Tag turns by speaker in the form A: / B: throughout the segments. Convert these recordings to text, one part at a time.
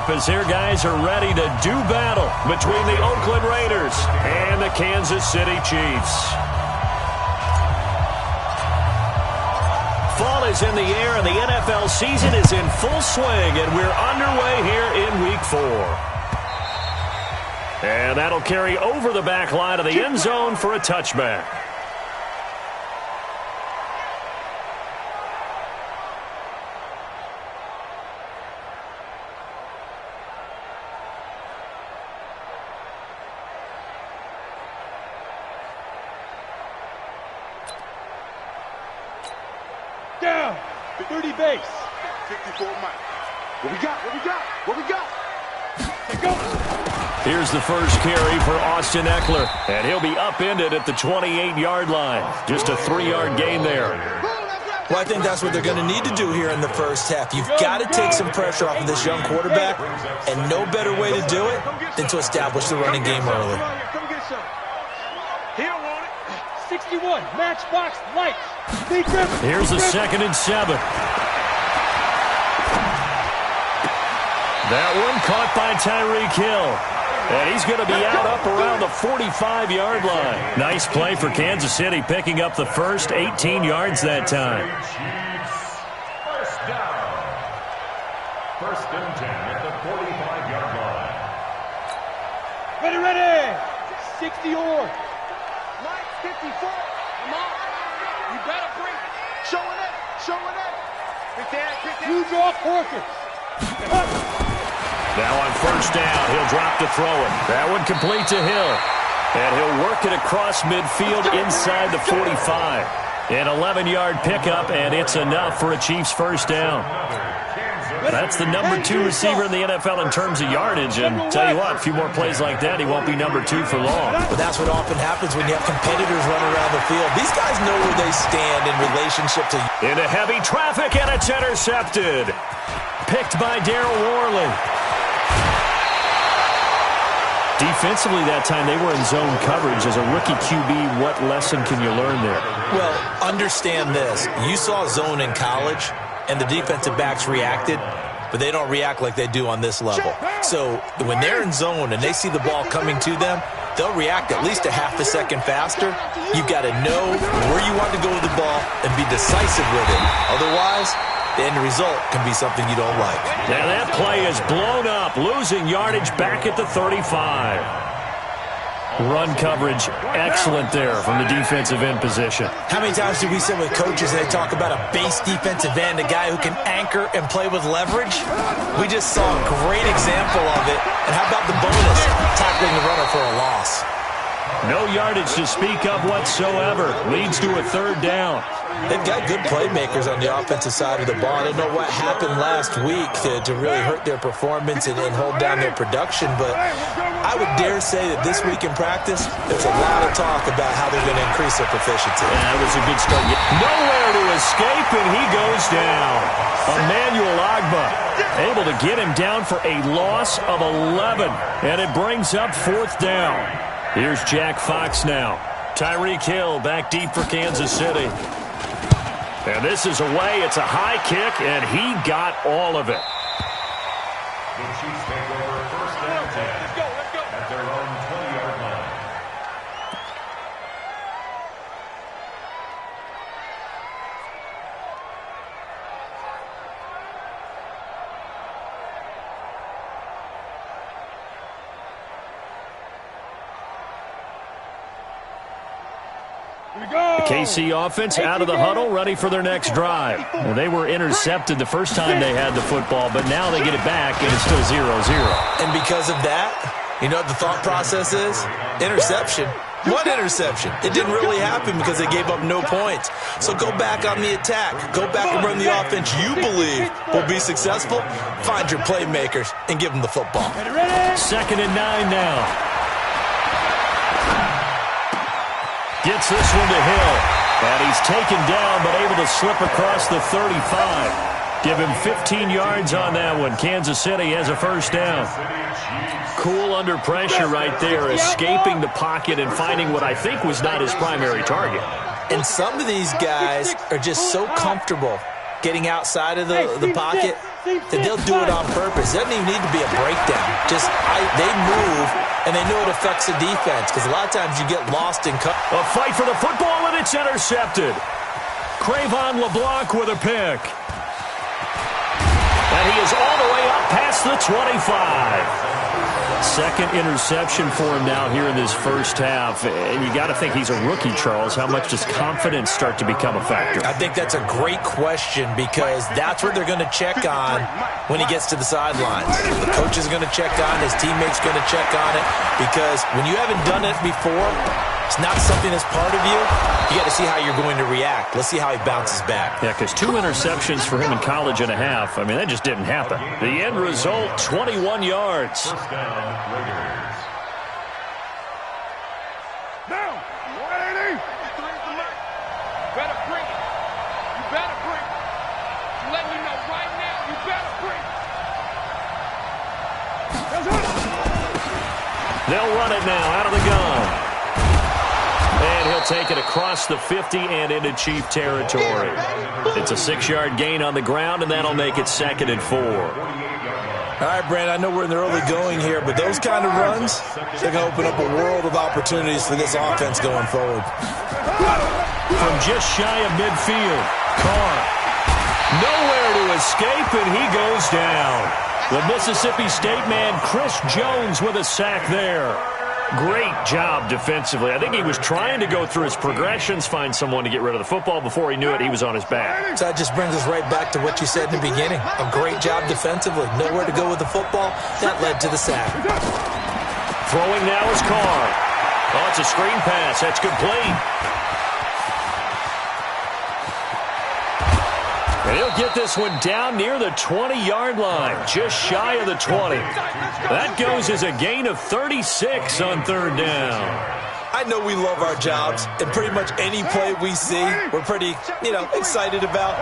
A: as their guys are ready to do battle between the Oakland Raiders and the Kansas City Chiefs. Fall is in the air, and the NFL season is in full swing, and we're underway here in Week 4. And that'll carry over the back line of the end zone for a touchback.
B: Down, 30 base.
C: 54 Mike. What we got? What we got? What we got?
B: Let's go.
A: Here's the first carry for Austin Ekeler, and he'll be upended at the 28-yard line. Just a 3-yard gain there.
D: Well, I think that's what they're going to need to do here in the first half. You've got to take some pressure off of this young quarterback, and no better way to do it than to establish the running game early.
C: Come get some. He don't want it.
B: 61, matchbox lights.
A: Here's a 2nd and 7. That one caught by Tyreek Hill. And he's going to be out up around the 45-yard line. Nice play for Kansas City, picking up the first 18 yards that time.
E: First down. 1st and 10 at the 45-yard line.
B: Ready. 60 or.
C: Mike, 54. Come on. You better bring it. Showing it. Pick that.
B: Huge off Hawkins.
A: Now on first down, he'll drop to throw it. That one complete to Hill. And he'll work it across midfield inside the 45. An 11-yard pickup, and it's enough for a Chiefs first down. That's the number 2 receiver in the NFL in terms of yardage. And tell you what, a few more plays like that, he won't be number 2 for long.
D: But that's what often happens when you have competitors running around the field. These guys know where they stand in relationship to...
A: Into heavy traffic, and it's intercepted. Picked by Darryl Worley. Defensively that time, they were in zone coverage. As a rookie QB, what lesson can you learn there?
D: Well, understand this. You saw zone in college, and the defensive backs reacted, but they don't react like they do on this level. So when they're in zone and they see the ball coming to them, they'll react at least a half a second faster. You've got to know where you want to go with the ball and be decisive with it. Otherwise, the end result can be something you don't like.
A: Now that play is blown up, losing yardage back at the 35. Run coverage, excellent there from the defensive end position.
D: How many times do we sit with coaches and they talk about a base defensive end, a guy who can anchor and play with leverage? We just saw a great example of it. And how about the bonus, tackling the runner for a loss?
A: No yardage to speak of whatsoever. Leads to a 3rd down.
D: They've got good playmakers on the offensive side of the ball. I don't know what happened last week to really hurt their performance and hold down their production, but I would dare say that this week in practice, there's a lot of talk about how they're going to increase their proficiency.
A: Yeah, that was a good start. Nowhere to escape, and he goes down. Emmanuel Ogbah able to get him down for a loss of 11, and it brings up 4th down. Here's Jack Fox now. Tyreek Hill back deep for Kansas City. And this is away. It's a high kick, and he got all of it.
E: The Chiefs take over 1st and 10 at their own 20-yard line.
A: The KC offense out of the huddle, ready for their next drive. Well, they were intercepted the first time they had the football, but now they get it back, and it's still 0-0.
D: And because of that, you know what the thought process is? Interception. What interception? It didn't really happen because they gave up no points. So go back on the attack. Go back and run the offense you believe will be successful. Find your playmakers and give them the football.
A: 2nd and 9 now. Gets this one to Hill. And he's taken down, but able to slip across the 35. Give him 15 yards on that one. Kansas City has a 1st down. Cool under pressure right there, escaping the pocket and finding what I think was not his primary target.
D: And some of these guys are just so comfortable getting outside of the pocket that they'll do it on purpose. It doesn't even need to be a breakdown. Just they move, and they know it affects the defense because a lot of times you get lost in cover.
A: A fight for the football, and it's intercepted. Cravon LeBlanc with a pick. And he is all the way up past the 25. Second interception for him now here in this first half. And you got to think he's a rookie, Charles. How much does confidence start to become a factor?
D: I think that's a great question because that's what they're going to check on when he gets to the sidelines. The coach is going to check on, his teammates going to check on it because when you haven't done it before, it's not something that's part of you. You got to see how you're going to react. Let's see how he bounces back.
A: Yeah, because 2 interceptions for him in college and a half. I mean, that just didn't happen. The end result, 21 yards.
E: First down, Raiders.
C: Now, 180. You better bring it. You better bring it. I'm letting you know right now, you better bring it.
A: They'll run it now out of the gun. And he'll take it across the 50 and into Chief territory. It's a 6-yard gain on the ground, and that'll make it 2nd and 4.
D: All right, Brandon, I know we're in the early going here, but those kind of runs, they're going to open up a world of opportunities for this offense going forward.
A: From just shy of midfield, Carr. Nowhere to escape, and he goes down. The Mississippi State man, Chris Jones, with a sack there. Great job defensively. I think he was trying to go through his progressions, find someone to get rid of the football. Before he knew it, he was on his back.
D: So that just brings us right back to what you said in the beginning. A great job defensively. Nowhere to go with the football. That led to the sack.
A: Throwing now is Carr. Oh, it's a screen pass. That's complete. And he'll get this one down near the 20-yard line, just shy of the 20. That goes as a gain of 36 on 3rd down.
D: I know we love our jobs, and pretty much any play we see, we're pretty, excited about.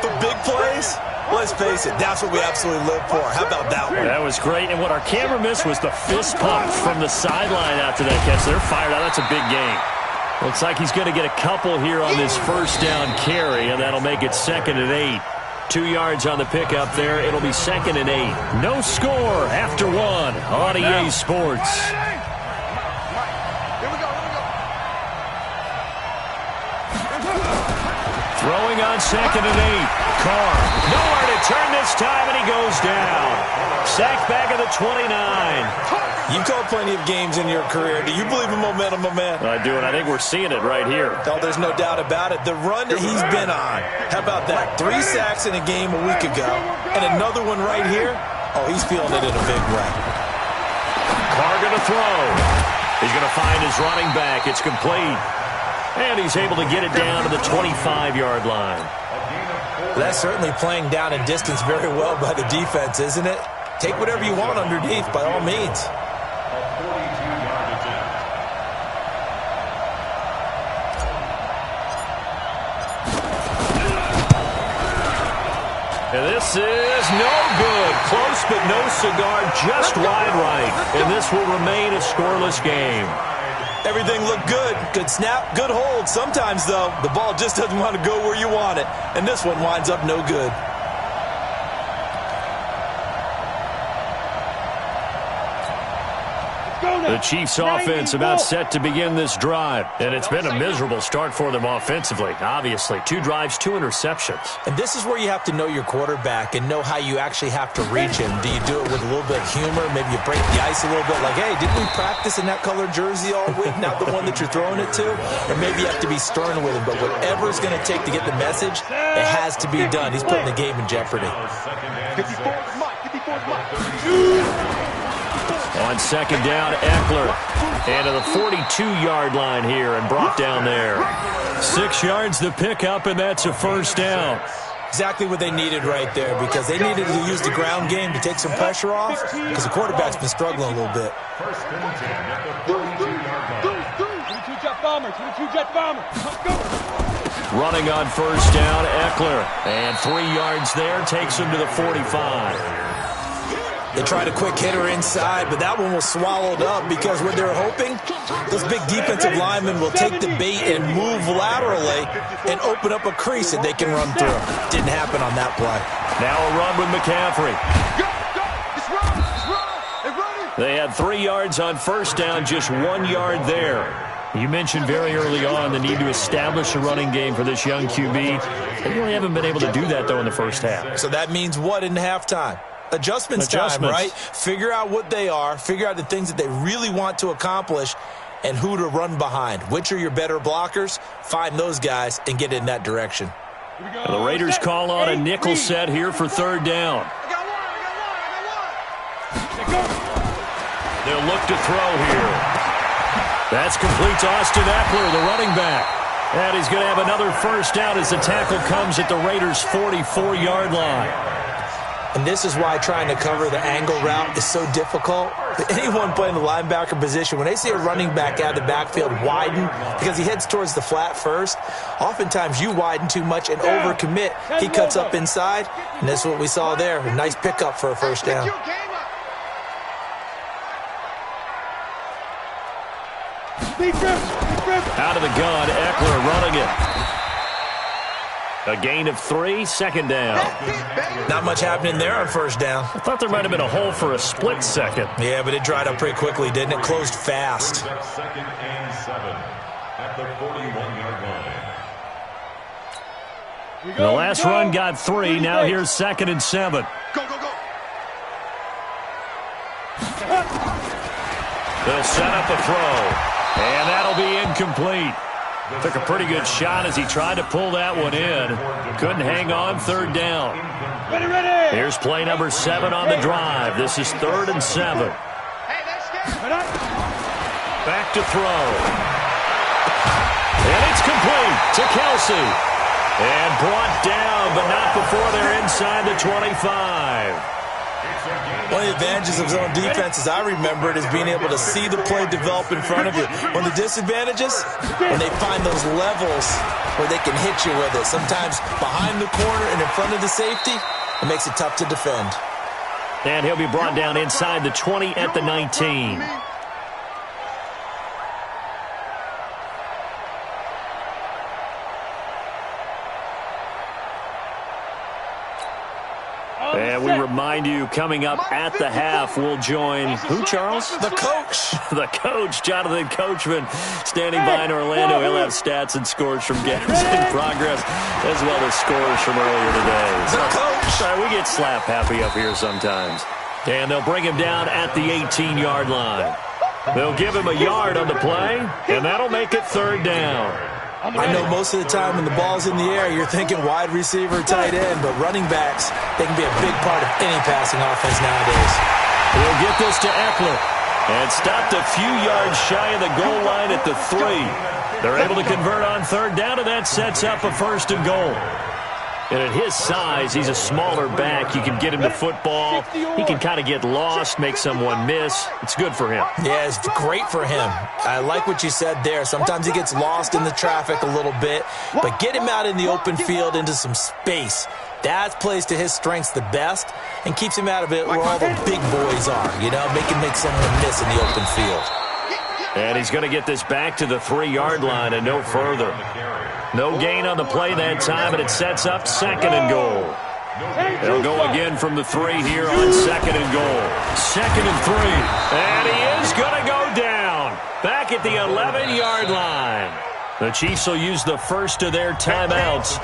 D: But big plays, let's face it, that's what we absolutely live for. How about that one?
A: That was great, and what our camera missed was the fist pump from the sideline after that catch. They're fired out. That's a big gain. Looks like he's going to get a couple here on this first down carry, and that'll make it 2nd and 8. 2 yards on the pickup there. It'll be 2nd and 8. No score after 1 on EA Sports. Throwing on 2nd and 8. Carr. Nowhere to turn this time, and he goes down. Sacked back at the 29.
D: You've called plenty of games in your career. Do you believe in momentum, my man?
A: I do, and I think we're seeing it right here.
D: Oh, there's no doubt about it. The run that he's been on. How about that? 3 sacks in a game a week ago, and another one right here. Oh, he's feeling it in a big way.
A: Carr going to throw. He's going to find his running back. It's complete. And he's able to get it down to the 25-yard line.
D: That's certainly playing down in distance very well by the defense, isn't it? Take whatever you want underneath, by all means.
A: And this is no good. Close, but no cigar, just wide right. And this will remain a scoreless game.
D: Everything looked good. Good snap, good hold. Sometimes, though, the ball just doesn't want to go where you want it. And this one winds up no good.
A: The Chiefs offense about set to begin this drive. And it's been a miserable start for them offensively. Obviously, 2 drives, 2 interceptions.
D: And this is where you have to know your quarterback and know how you actually have to reach him. Do you do it with a little bit of humor? Maybe you break the ice a little bit like, hey, didn't we practice in that color jersey all week? Not the one that you're throwing it to? Or maybe you have to be stern with him. But whatever it's going to take to get the message, it has to be done. He's putting the game in jeopardy.
C: 54's Mike. 54's Mike.
A: On 2nd down, Eckler. And to the 42-yard line here and brought down there. 6 yards the pickup, and that's a first down.
D: Exactly what they needed right there because they needed to use the ground game to take some pressure off because the quarterback's been struggling a little bit.
E: First and 10 at the 42-yard line.
B: 22-jet bomber. 22-jet bomber. Let's go.
A: Running on first down, Eckler. And 3 yards there takes him to the 45.
D: They tried a quick hitter inside, but that one was swallowed up because what they're hoping, those big defensive linemen will take the bait and move laterally and open up a crease that they can run through. Didn't happen on that play.
A: Now a run with McCaffrey. They had 3 yards on first down, just 1 yard there. You mentioned very early on the need to establish a running game for this young QB. They really haven't been able to do that, though, in the first half.
D: So that means what in halftime? Adjustments time, right? Figure out what they are, figure out the things that they really want to accomplish, and who to run behind. Which are your better blockers? Find those guys and get in that direction.
A: The Raiders call on a nickel set here for third down. They'll look to throw here. That's complete to Austin Eckler, the running back. And he's going to have another first down as the tackle comes at the Raiders' 44-yard line.
D: And this is why trying to cover the angle route is so difficult. Anyone playing the linebacker position, when they see a running back out of the backfield widen because he heads towards the flat first, oftentimes you widen too much and overcommit. He cuts up inside, and that's what we saw there. A nice pickup for a first down.
A: Out of the gun, Eckler running it. A gain of 3, second down.
D: Not much happening there on first down.
A: I thought there might have been a hole for a split second.
D: Yeah, but it dried up pretty quickly, didn't it? Closed fast.
E: Second and 7 at the 41-yard line.
A: The last run got 3. Now here's second and 7. They'll set up a throw. And that'll be incomplete. Took a pretty good shot as he tried to pull that one in. Couldn't hang on, third down. Here's play number 7 on the drive. This is 3rd and 7. Back to throw. And it's complete to Kelsey. And brought down, but not before they're inside the 25.
D: One of the advantages of zone defense, as I remember it, is being able to see the play develop in front of you. One of the disadvantages, when they find those levels where they can hit you with it. Sometimes behind the corner and in front of the safety, it makes it tough to defend.
A: And he'll be brought down inside the 20 at the 19. And we remind you, coming up at the half, we'll join who, Charles?
D: The coach.
A: The coach, Jonathan Coachman, standing by in Orlando. He'll have stats and scores from games in progress, as well as scores from earlier today.
D: The coach.
A: Sorry, we get slap happy up here sometimes. And they'll bring him down at the 18-yard line. They'll give him a yard on the play, and that'll make it third down.
D: I know most of the time when the ball's in the air, you're thinking wide receiver, tight end, but running backs, they can be a big part of any passing offense nowadays.
A: He'll get this to Eckler. And stopped a few yards shy of the goal line at the 3. They're able to convert on third down, and that sets up a 1st and goal. And at his size, he's a smaller back. You can get him to football. He can kind of get lost, make someone miss. It's good for him.
D: Yeah, it's great for him. I like what you said there. Sometimes he gets lost in the traffic a little bit, but get him out in the open field into some space. That plays to his strengths the best and keeps him out of it where all the big boys are, you know, make someone miss in the open field.
A: And he's going to get this back to the 3-yard line and no further. No gain on the play that time, and it sets up 2nd and goal. They'll go again from the 3 here on 2nd and goal. 2nd and 3. And he is going to go down. Back at the 11-yard line. The Chiefs will use the first of their timeouts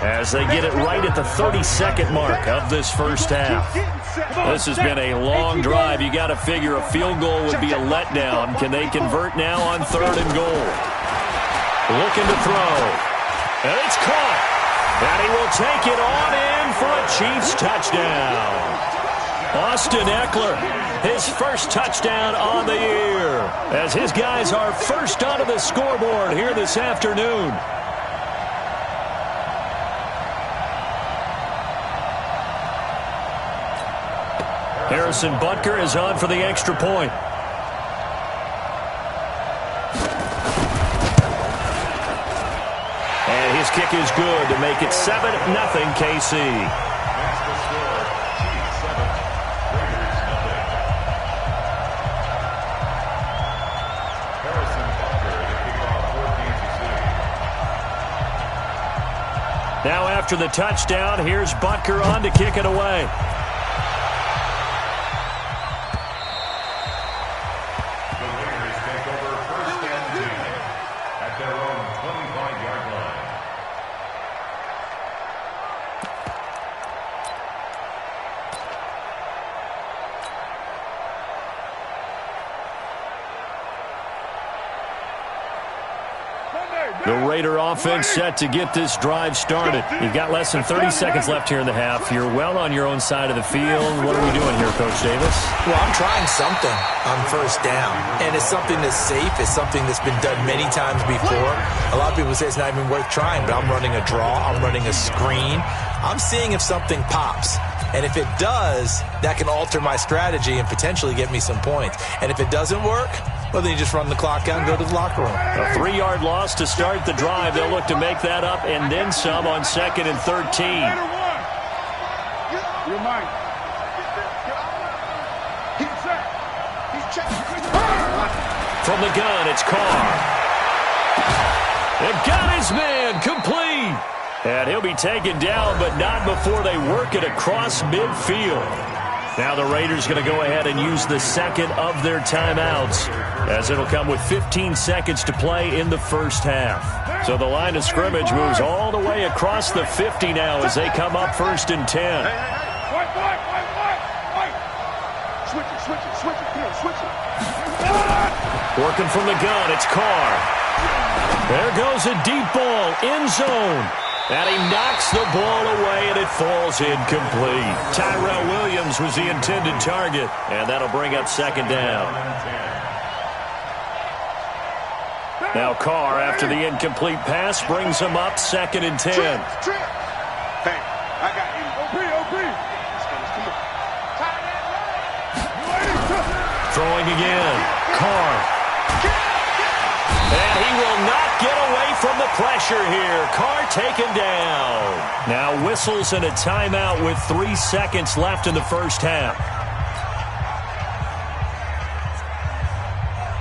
A: as they get it right at the 32nd mark of this first half. This has been a long drive. You got to figure a field goal would be a letdown. Can they convert now on 3rd and goal? Looking to throw. And it's caught. And he will take it on in for a Chiefs touchdown. Austin Eckler, his first touchdown on the year, as his guys are first onto the scoreboard here this afternoon. Harrison Butker is on for the extra point. And his kick is good to make it 7-0 KC. after the touchdown. Here's Butker on to kick it away. The Raider offense set to get this drive started. You've got less than 30 seconds left here in the half. You're well on your own side of the field. What are we doing here, Coach Davis?
D: Well, I'm trying something on first down, and it's something that's safe. It's something that's been done many times before. A lot of people say it's not even worth trying, but I'm running a draw. I'm running a screen. I'm seeing if something pops. And if it does, that can alter my strategy and potentially get me some points. And if it doesn't work, well, then you just run the clock out and go to the locker room.
A: A 3-yard loss to start the drive. They'll look to make that up and then some on 2nd and 13.
C: You're mine. He's set. He's checking.
A: From the gun, it's Carr. They've got his man complete. And he'll be taken down, but not before they work it across midfield. Now the Raiders going to go ahead and use the second of their timeouts, as it'll come with 15 seconds to play in the first half. So the line of scrimmage moves all the way across the 50 now as they come up 1st and 10.
C: Wait. Switch it. Come on, switch it.
A: Working from the gun, it's Carr. There goes a deep ball, end zone. And he knocks the ball away, and it falls incomplete. Tyrell Williams was the intended target, and that'll bring up 2nd down. Now Carr, after the incomplete pass, brings him up 2nd and 10.
C: Trip. Hey, I got you. OP.
A: Throwing again. Carr. And he will not get away from the pressure here. Carr taken down. Now whistles and a timeout with 3 seconds left in the first half.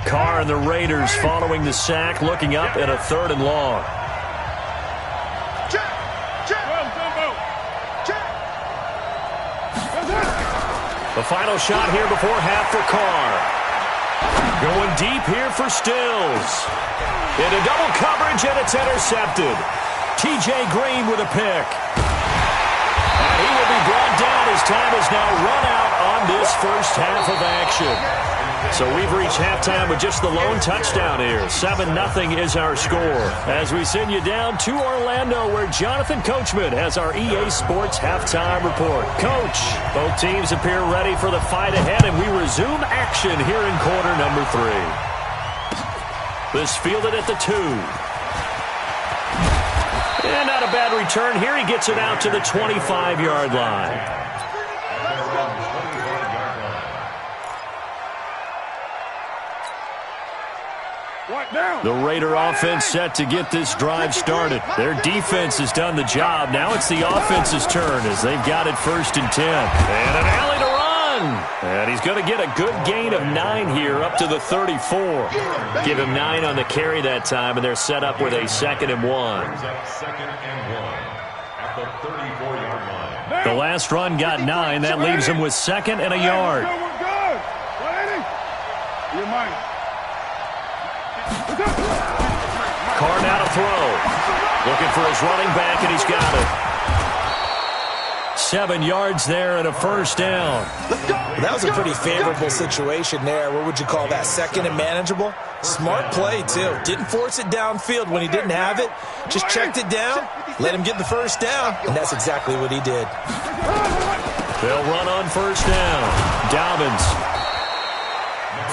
A: Carr and the Raiders following the sack, looking up at a 3rd and long. The final shot here before half for Carr. Going deep here for Stills. Into double coverage, and it's intercepted. T.J. Green with a pick. And he will be brought down as time is now run out on this first half of action. So we've reached halftime with just the lone touchdown here. 7-0 is our score. As we send you down to Orlando, where Jonathan Coachman has our EA Sports halftime report. Coach, both teams appear ready for the fight ahead, and we resume action here in quarter number 3. This fielded at the 2. And not a bad return here. He gets it out to the 25-yard line. The Raider offense set to get this drive started. Their defense has done the job. Now it's the offense's turn as they've got it 1st and 10. And an alley to run. And he's going to get a good gain of 9 here up to the 34. Give him 9 on the carry that time, and they're set up with a 2nd and 1. The last run got 9. That leaves him with 2nd and a yard.
C: You're mine.
A: Carr now to throw. Looking for his running back, and he's got it. 7 yards there and a 1st down.
D: Well, that was a pretty favorable situation there. What would you call that? 2nd and manageable? Smart play, too. Didn't force it downfield when he didn't have it. Just checked it down, let him get the 1st down, and that's exactly what he did.
A: They'll run on 1st down. Dobbins.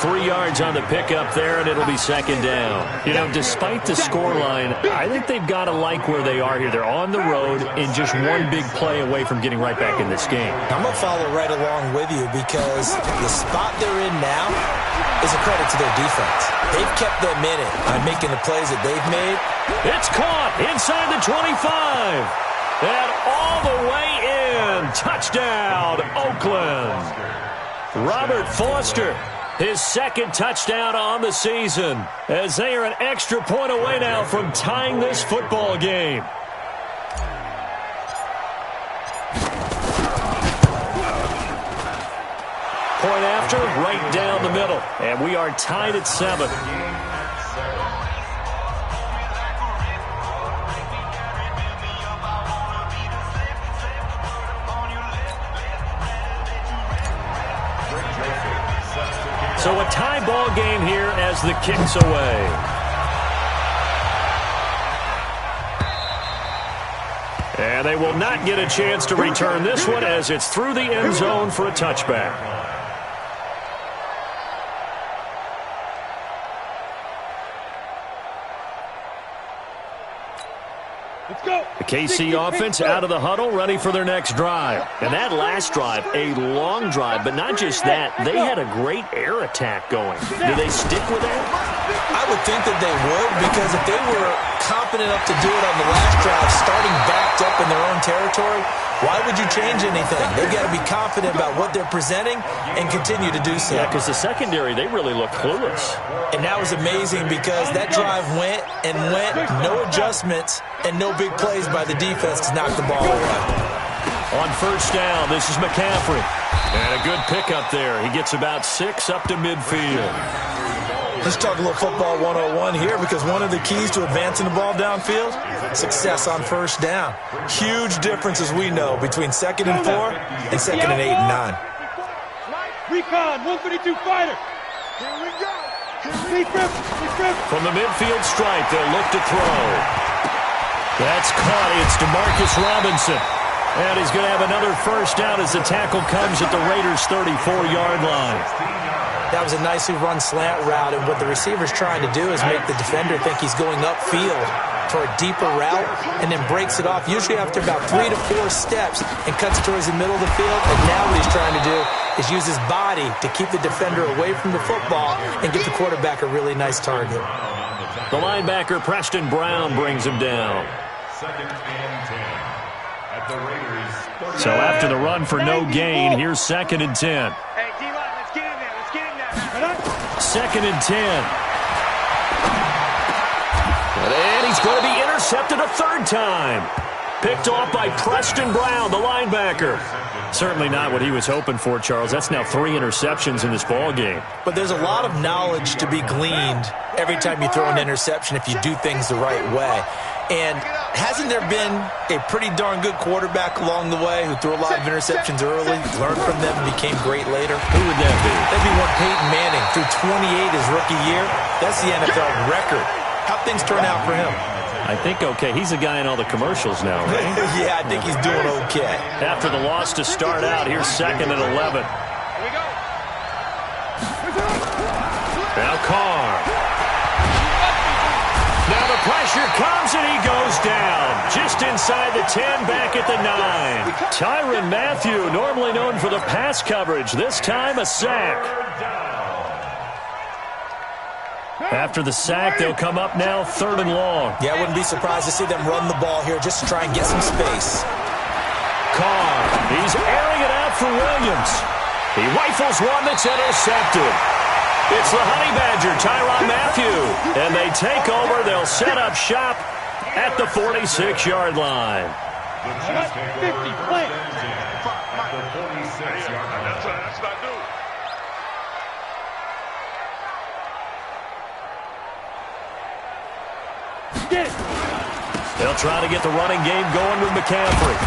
A: 3 yards on the pickup there, and it'll be 2nd down. You know, despite the scoreline, I think they've got to like where they are here. They're on the road and just one big play away from getting right back in this game.
D: I'm going to follow right along with you because the spot they're in now is a credit to their defense. They've kept them in it by making the plays that they've made.
A: It's caught inside the 25. And all the way in. Touchdown, Oakland. Robert Foster. His 2nd touchdown on the season, as they are an extra point away now from tying this football game. after, right down the middle. And we are tied at 7. So a tie ball game here as the kick's away. And they will not get a chance to return this one as it's through the end zone for a touchback. The KC offense out of the huddle, ready for their next drive. And that last drive, a long drive, but not just that. They had a great air attack going. Do they stick with that?
D: I would think that they would, because if they were confident enough to do it on the last drive, starting backed up in their own territory, why would you change anything? They've got to be confident about what they're presenting and continue to do so.
A: Yeah, because the secondary, they really look clueless.
D: And that was amazing because that drive went and went, no adjustments and no big plays by the defense to knock the ball away.
A: On first down, this is McCaffrey. And a good pickup there. He gets about 6 up to midfield.
D: Let's talk a little football 101 here, because one of the keys to advancing the ball downfield, success on first down. Huge difference, as we know, between 2nd and 4 and 2nd and 8 and 9.
B: Recon, 152 fighter. Here we go.
A: From the midfield stripe, they'll look to throw. That's caught. It's DeMarcus Robinson. And he's going to have another first down as the tackle comes at the Raiders' 34-yard line.
D: That was a nicely run slant route, and what the receiver's trying to do is make the defender think he's going upfield for a deeper route, and then breaks it off, usually after about 3 to 4 steps, and cuts towards the middle of the field. And now what he's trying to do is use his body to keep the defender away from the football and get the quarterback a really nice target.
A: The linebacker, Preston Brown, brings him down.
E: 2nd and 10 at the Raiders.
A: So after the run for no gain, here's 2nd and 10.
C: Hey, D-line, let's get in there. Let's get in there.
A: 2nd and 10. And he's going to be intercepted a 3rd time. Picked off by Preston Brown, the linebacker. Certainly not what he was hoping for, Charles. That's now 3 interceptions in this ball game.
D: But there's a lot of knowledge to be gleaned every time you throw an interception if you do things the right way. And hasn't there been a pretty darn good quarterback along the way who threw a lot of interceptions early, learned from them, and became great later?
A: Who would that be?
D: That'd be one Peyton Manning. Threw 28 his rookie year. That's the NFL record. How'd things turn out for him?
A: I think okay. He's a guy in all the commercials now, right?
D: Yeah, I think he's doing okay.
A: After the loss to start out, here's 2nd and 11.
C: Here we go.
A: Now Carr. Now the pressure comes and he goes down. Just inside the 10, back at the 9. Tyrann Mathieu, normally known for the pass coverage, this time a sack. After the sack, they'll come up now 3rd and long.
D: Yeah, I wouldn't be surprised to see them run the ball here just to try and get some space.
A: Carr, he's airing it out for Williams. He rifles one that's intercepted. It's the Honey Badger, Tyrann Mathieu. And they take over. They'll set up shop at the 46-yard line.
E: The Chiefs take over 1st and 10 at the 46-yard line.
C: That's what I do.
A: They'll try to get the running game going with McCaffrey.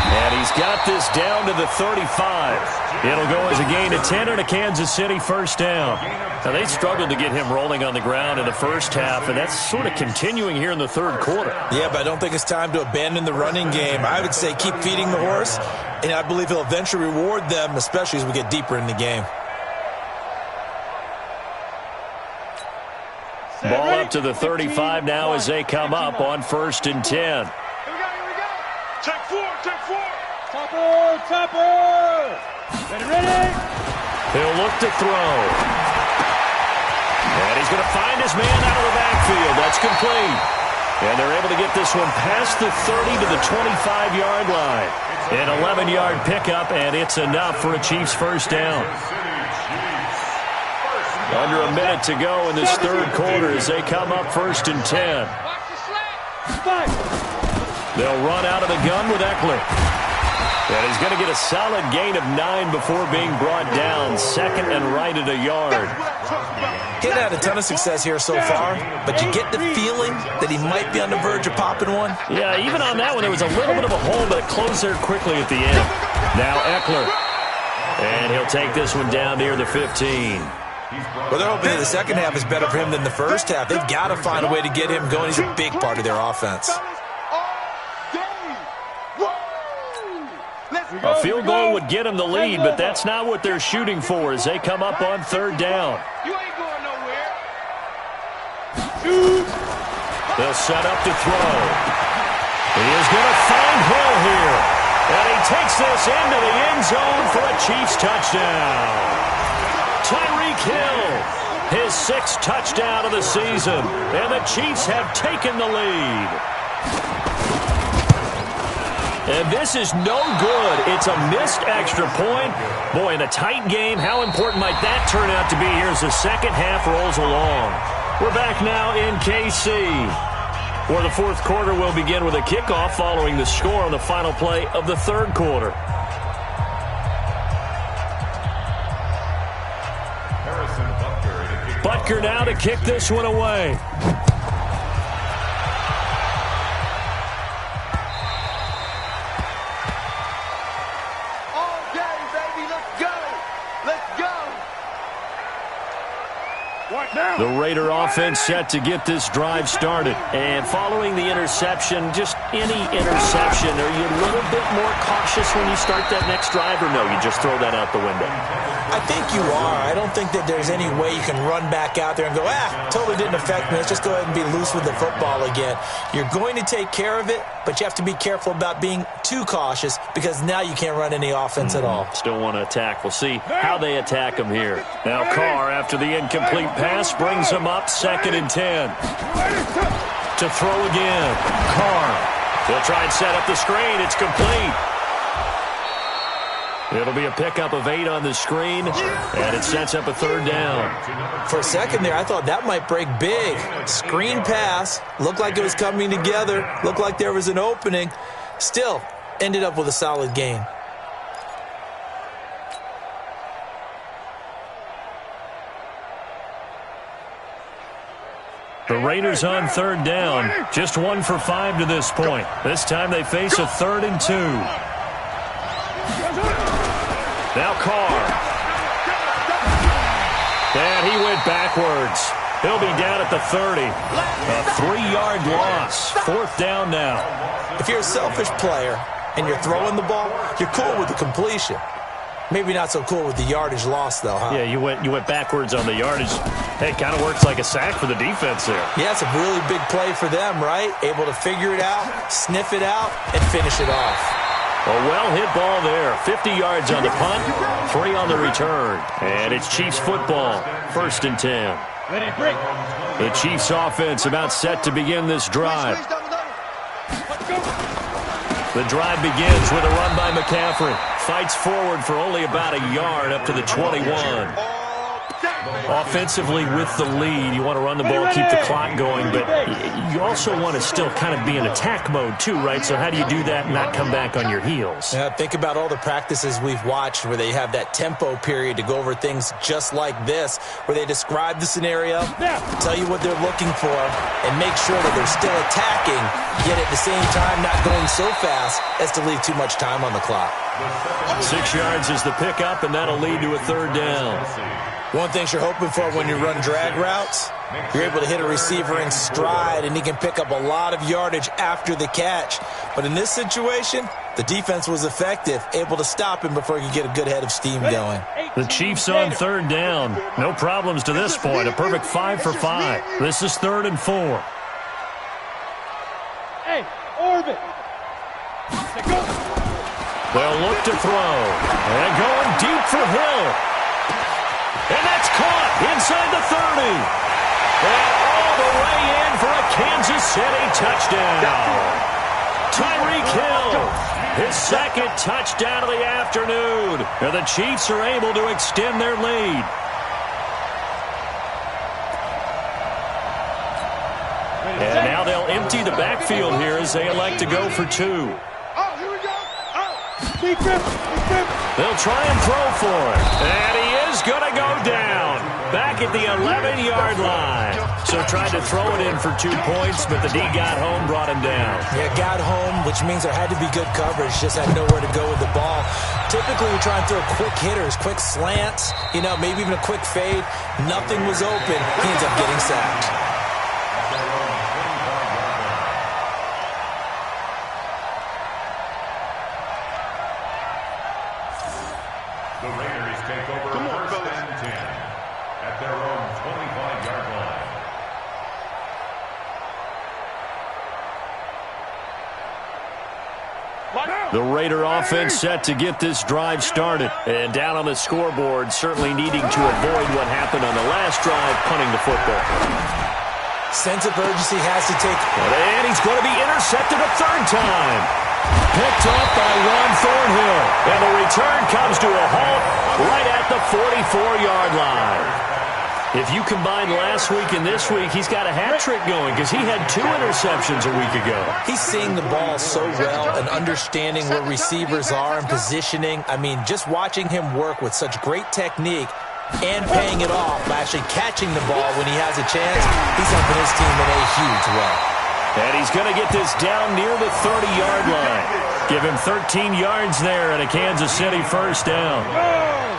A: And he's got this down to the 35. It'll go as a gain of 10 and a Kansas City first down. Now, they struggled to get him rolling on the ground in the first half, and that's sort of continuing here in the 3rd quarter.
D: Yeah, but I don't think it's time to abandon the running game. I would say keep feeding the horse, and I believe he'll eventually reward them, especially as we get deeper in the game.
A: Ball up to the 35 now as they come up on 1st and 10.
C: Here we go. Check 4.
B: Topper. Ready.
A: He'll look to throw. And he's going to find his man out of the backfield. That's complete. And they're able to get this one past the 30 to the 25-yard line. An 11-yard pickup, and it's enough for a Chiefs first down. Under a minute to go in this 3rd quarter as they come up 1st and 10.
C: Watch the slant.
A: They'll run out of the gun with Eckler. And he's going to get a solid gain of 9 before being brought down. Second and right at a yard.
D: He hadn't had a ton of success here so far, but you get the feeling that he might be on the verge of popping one.
A: Yeah, even on that one, there was a little bit of a hole, but it closed there quickly at the end. Now Eckler. And he'll take this one down near the 15.
D: Well, they're hoping that the second half is better for him than the first half. They've got to find a way to get him going. He's a big part of their offense.
A: A field goal would get them the lead, but that's not what they're shooting for as they come up on third down.
C: You ain't going nowhere.
A: They'll set up to throw. He is going to find Hill here. And he takes this into the end zone for a Chiefs touchdown. Tyreek Hill, his 6th touchdown of the season. And the Chiefs have taken the lead. And this is no good. It's a missed extra point. Boy, in a tight game, how important might that turn out to be here as the second half rolls along? We're back now in KC, where the fourth quarter will begin with a kickoff following the score on the final play of the third quarter. Butker now to kick this one away. The Raider offense set to get this drive started. And following the interception, just any interception, are you a little bit more cautious when you start that next drive, or no, you just throw that out the window?
D: I think you are. I don't think that there's any way you can run back out there and go, totally didn't affect me. Let's just go ahead and be loose with the football again. You're going to take care of it, but you have to be careful about being too cautious because now you can't run any offense at all.
A: Still want to attack. We'll see how they attack him here. Now Carr, after the incomplete pass, brings him up 2nd and 10. To throw again. Carr. He'll try and set up the screen. It's complete. It'll be a pickup of 8 on the screen, and it sets up a third down.
D: For a second there, I thought that might break big. Screen pass. Looked like it was coming together. Looked like there was an opening. Still, ended up with a solid gain.
A: The Raiders on third down. Just 1 for 5 to this point. This time they face a 3rd and 2. Now Carr. And he went backwards. He'll be down at the 30. A 3-yard loss. 4th down now.
D: If you're a selfish player and you're throwing the ball, you're cool with the completion. Maybe not so cool with the yardage loss, though, huh?
A: Yeah, you went backwards on the yardage. Hey, it kind of works like a sack for the defense there.
D: Yeah, it's a really big play for them, right? Able to figure it out, sniff it out, and finish it off.
A: A well-hit ball there. 50 yards on the punt, 3 on the return. And it's Chiefs football, 1st and 10. The Chiefs offense about set to begin this drive. The drive begins with a run by McCaffrey. Fights forward for only about a yard up to the 21. Offensively with the lead, you want to run the ball, keep the clock going, but you also want to still kind of be in attack mode too, right? So how do you do that and not come back on your heels?
D: Yeah, think about all the practices we've watched where they have that tempo period to go over things just like this, where they describe the scenario, tell you what they're looking for, and make sure that they're still attacking, yet at the same time not going so fast as to leave too much time on the clock.
A: 6 yards is the pickup, and that'll lead to a 3rd down.
D: One thing you're hoping for when you run drag routes, you're able to hit a receiver in stride, and he can pick up a lot of yardage after the catch. But in this situation, the defense was effective, able to stop him before he could get a good head of steam going.
A: The Chiefs on 3rd down. No problems to this point. A perfect 5 for 5. This is 3rd and 4.
B: Hey, orbit.
A: They'll look to throw. And going deep for Hill. And that's caught inside the 30. And all the way in for a Kansas City touchdown. Tyreek Hill, his 2nd touchdown of the afternoon. And the Chiefs are able to extend their lead. And now they'll empty the backfield here as they elect to go for 2.
C: Oh, here we go. Oh.
A: They'll try and throw for it. And he is going to go down. Back at the 11-yard line. So tried to throw it in for 2 points, but the D got home, brought him down.
D: Yeah, got home, which means there had to be good coverage. Just had nowhere to go with the ball. Typically, we try and throw quick hitters, quick slants, maybe even a quick fade. Nothing was open. He ends up getting sacked.
E: The Raiders take over first and 10 at their own 25-yard line.
A: The Raider offense set to get this drive started. And down on the scoreboard, certainly needing to avoid what happened on the last drive, punting the football.
D: Sense of urgency has to take.
A: And he's going to be intercepted a third time. Picked up by Juan Thornhill. And the return comes to a halt right at the 44-yard line. If you combine last week and this week, he's got a hat trick going because he had 2 interceptions a week ago.
D: He's seeing the ball so well and understanding where receivers are and positioning. I mean, just watching him work with such great technique and paying it off by actually catching the ball when he has a chance, he's helping his team in a huge way.
A: And he's going to get this down near the 30-yard line. Give him 13 yards there and a Kansas City first down.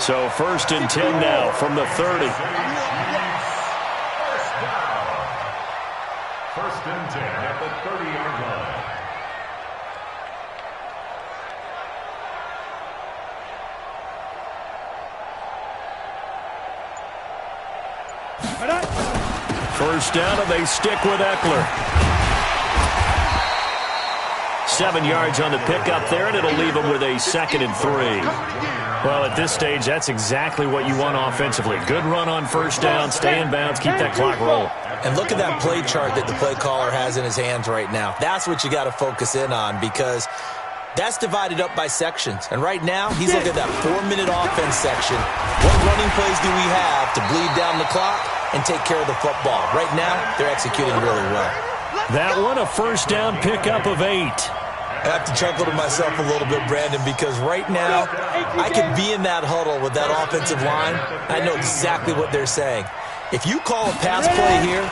A: So first and 10 now from the 30.
E: First and 10 at the 30-yard line.
A: First down, and they stick with Eckler. 7 yards on the pickup there, and it'll leave them with a 2nd and 3. Well, at this stage, that's exactly what you want offensively. Good run on first down, stay in bounds, keep that clock rolling.
D: And look at that play chart that the play caller has in his hands right now. That's what you got to focus in on because that's divided up by sections. And right now, he's looking at that 4-minute offense section. What running plays do we have to bleed down the clock and take care of the football? Right now, they're executing really well.
A: That one, a first down pickup of 8.
D: I have to chuckle to myself a little bit, Brandon, because right now I could be in that huddle with that offensive line. I know exactly what they're saying. If you call a pass play here,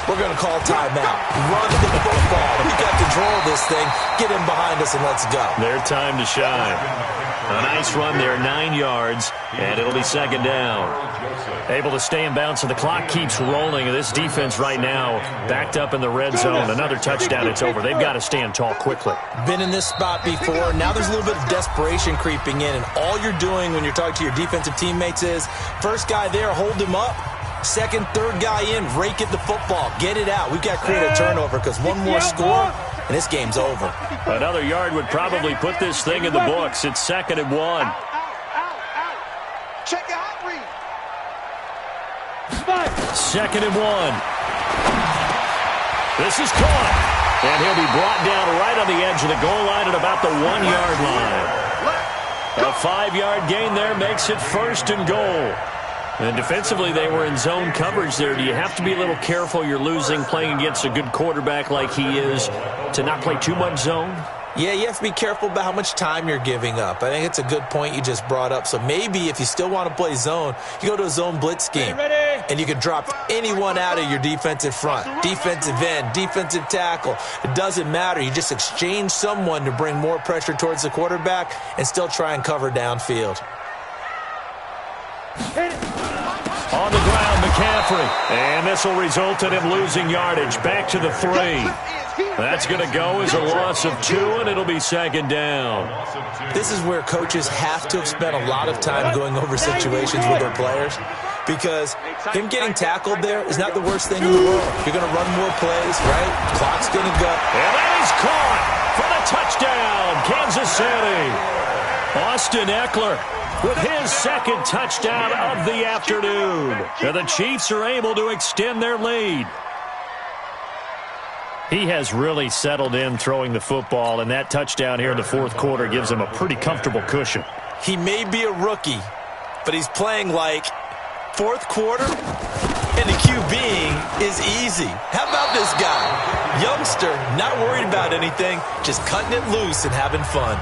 D: we're going to call timeout. Run the football. We got control of this thing. Get him behind us and let's go.
A: Their time to shine. A nice run there, 9 yards, and it'll be 2nd down. Able to stay in bounds, so the clock keeps rolling. And this defense right now backed up in the red zone. Another touchdown, it's over. They've got to stand tall quickly.
D: Been in this spot before. Now there's a little bit of desperation creeping in, and all you're doing when you're talking to your defensive teammates is first guy there, hold him up. Second, third guy in, rake at the football. Get it out. We've got to create a turnover because one more score, and this game's over.
A: Another yard would probably put this thing in the books. It's 2nd and 1.
C: Check your hot read.
A: 2nd and 1. This is caught. And he'll be brought down right on the edge of the goal line at about the 1-yard line. A 5-yard gain there makes it 1st and goal. And defensively, they were in zone coverage there. Do you have to be a little careful? You're losing, playing against a good quarterback like he is, to not play too much zone?
D: Yeah, you have to be careful about how much time you're giving up. I think it's a good point you just brought up. So maybe if you still want to play zone, you go to a zone blitz scheme. And you can drop anyone out of your defensive front. Defensive end, defensive tackle. It doesn't matter. You just exchange someone to bring more pressure towards the quarterback and still try and cover downfield.
A: On the ground, McCaffrey. And this will result in him losing yardage. Back to the 3. That's going to go as a loss of 2, and it'll be 2nd down.
D: This is where coaches have to have spent a lot of time going over situations with their players because him getting tackled there is not the worst thing in the world. You're going to run more plays, right? Clock's going to go.
A: And that is caught for the touchdown, Kansas City. Austin Eckler with his 2nd touchdown of the afternoon. And the Chiefs are able to extend their lead. He has really settled in throwing the football, and that touchdown here in the 4th quarter gives him a pretty comfortable cushion.
D: He may be a rookie, but he's playing like 4th quarter, and the QBing is easy. How about this guy? Youngster, not worried about anything, just cutting it loose and having fun.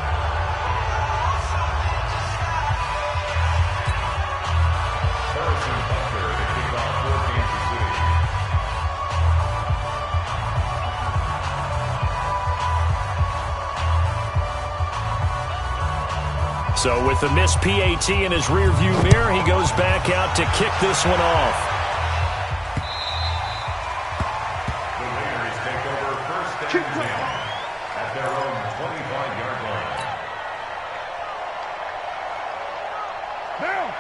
A: So with the missed PAT in his rearview mirror, he goes back out to kick this one off.
E: The Raiders take over first and 10 at their own 25-yard line.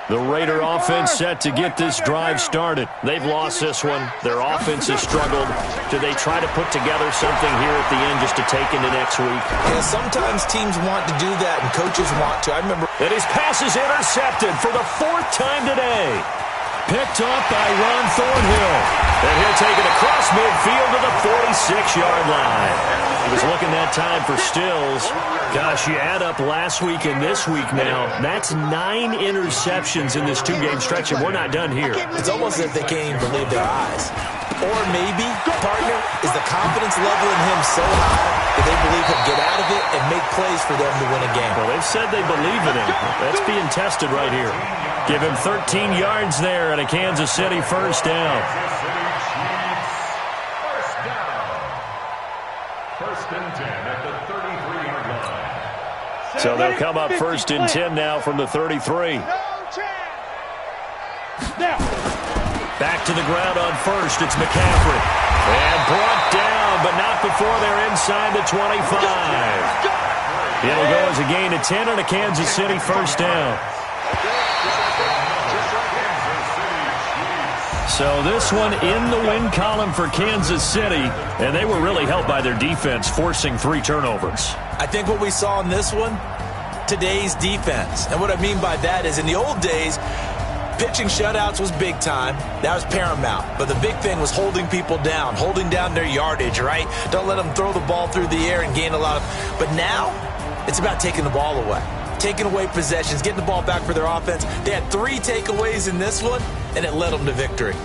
A: The Raider offense set to get this drive started. They've lost this one. Their offense has struggled. Do they try to put together something here at the end just to take into next week?
D: Yeah, sometimes teams want to do that, and coaches want to. I remember.
A: And his pass is intercepted for the 4th time today. Picked up by Ron Thornhill. And he'll take it across midfield to the 46-yard line. He was looking that time for Stills. Gosh, you add up last week and this week now. That's 9 interceptions in this 2-game stretch, and we're not done here.
D: It's almost as if they can't even believe their eyes. Or maybe, partner, is the confidence level in him so high that they believe he'll get out of it and make plays for them to win a game.
A: Well, they've said they believe in him. That's being tested right here. Give him 13 yards there and a Kansas City first down.
E: First and 10 at the 33-yard line.
A: So they'll come up first and 10 now from the 33. Back to the ground on first. It's McCaffrey. And brought down, but not before they're inside the 25. It'll go as a gain of 10 and a Kansas City first down. So this one in the win column for Kansas City, and they were really helped by their defense, forcing 3 turnovers.
D: I think what we saw in this one, today's defense. And what I mean by that is in the old days, pitching shutouts was big time. That was paramount. But the big thing was holding people down, holding down their yardage, right? Don't let them throw the ball through the air and gain a lot of... But now, it's about taking the ball away. Taking away possessions, getting the ball back for their offense. They had 3 takeaways in this one, and it led them to victory.